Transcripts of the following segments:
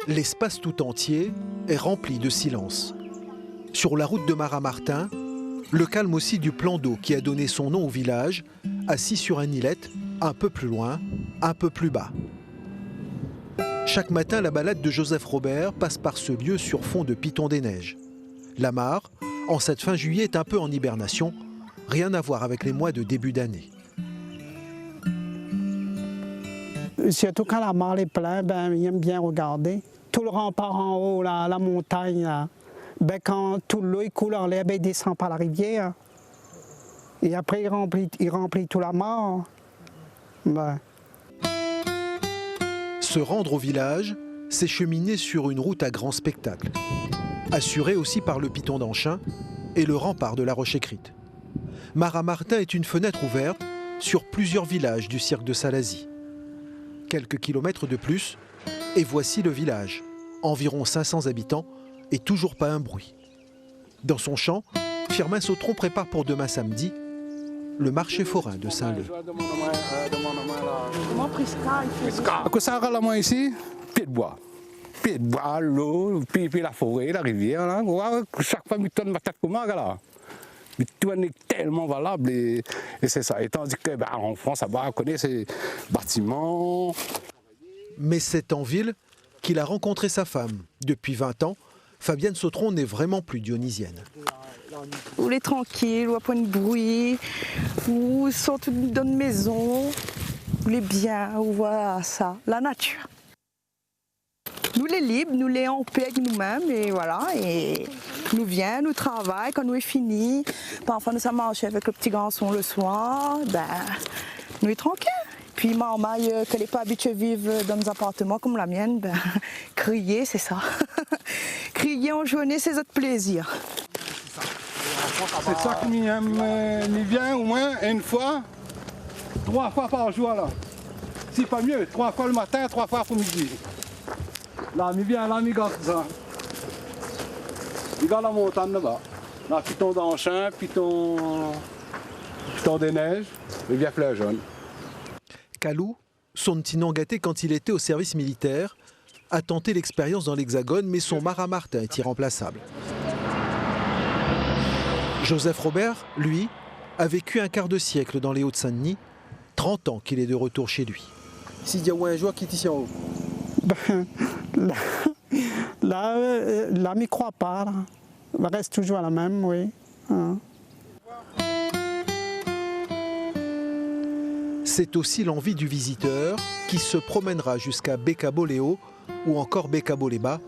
L'espace tout entier est rempli de silence. Sur la route de Maramartin, le calme aussi du plan d'eau qui a donné son nom au village, assis sur un îlette, un peu plus loin, un peu plus bas. Chaque matin, la balade de Joseph Robert passe par ce lieu sur fond de Piton des Neiges. La mare, en cette fin juillet, est un peu en hibernation, rien à voir avec les mois de début d'année. Surtout quand la mare est pleine, il aime bien regarder. Tout le rempart en haut, là, la montagne, là. Quand tout l'eau coule en l'air, il descend par la rivière. Et après, il remplit tout la mare. Se rendre au village, c'est cheminer sur une route à grand spectacle, assurée aussi par le Piton d'Anchin et le rempart de la Roche-Écrite. Maramartin est une fenêtre ouverte sur plusieurs villages du cirque de Salazie. Quelques kilomètres de plus, et voici le village, environ 500 habitants et toujours pas un bruit. Dans son champ, Firmin Sautron prépare pour demain samedi le marché forain de Saint-Leu. À quoi ça la main ici? Pied de bois. Pied de bois, l'eau, puis la forêt, la rivière. Là. Chaque fois, il tourne ma tête comme ça. Là. Mais tout est tellement valable et c'est ça. Et tandis qu'en France, on connaît ces bâtiments. Mais c'est en ville qu'il a rencontré sa femme. Depuis 20 ans, Fabienne Sautron n'est vraiment plus dionysienne. Où est tranquille, où il n'y a pas de bruit, où sont toutes dans une maison, où les biens, où voilà ça, la nature. Nous les libres, nous les en paix avec nous-mêmes et voilà, et nous viens, nous travaillons, quand nous est fini, parfois nous sommes marcher avec le petit garçon le soir, nous est tranquille. Puis maman, qu'elle n'est pas habituée à vivre dans des appartements comme la mienne, crier c'est ça. Crier en journée, c'est notre plaisir. C'est ça que m'y vient au moins une fois, 3 fois par jour là. Si pas mieux, 3 fois le matin, 3 fois après-midi. Là, m'y vient, là, m'y garde ça. Il garde la montagne là-bas. Là, Piton d'Anchin, Piton des Neiges, rivière Fleur Jaune. Calou, son petit nom gâté quand il était au service militaire, a tenté l'expérience dans l'Hexagone, mais son Maramartin est irremplaçable. Joseph Robert, lui, a vécu un quart de siècle dans les Hauts-de-Saint-Denis, 30 ans qu'il est de retour chez lui. S'il y a un joueur qui est ici en haut. Là, m'y croit pas. Là. Elle reste toujours la même, oui. C'est aussi l'envie du visiteur qui se promènera jusqu'à Bécabo-les-Hauts ou encore Bécabo-les-Bas,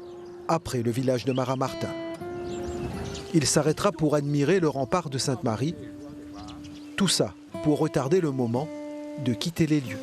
après le village de Maramartin. Il s'arrêtera pour admirer le rempart de Sainte-Marie. Tout ça pour retarder le moment de quitter les lieux.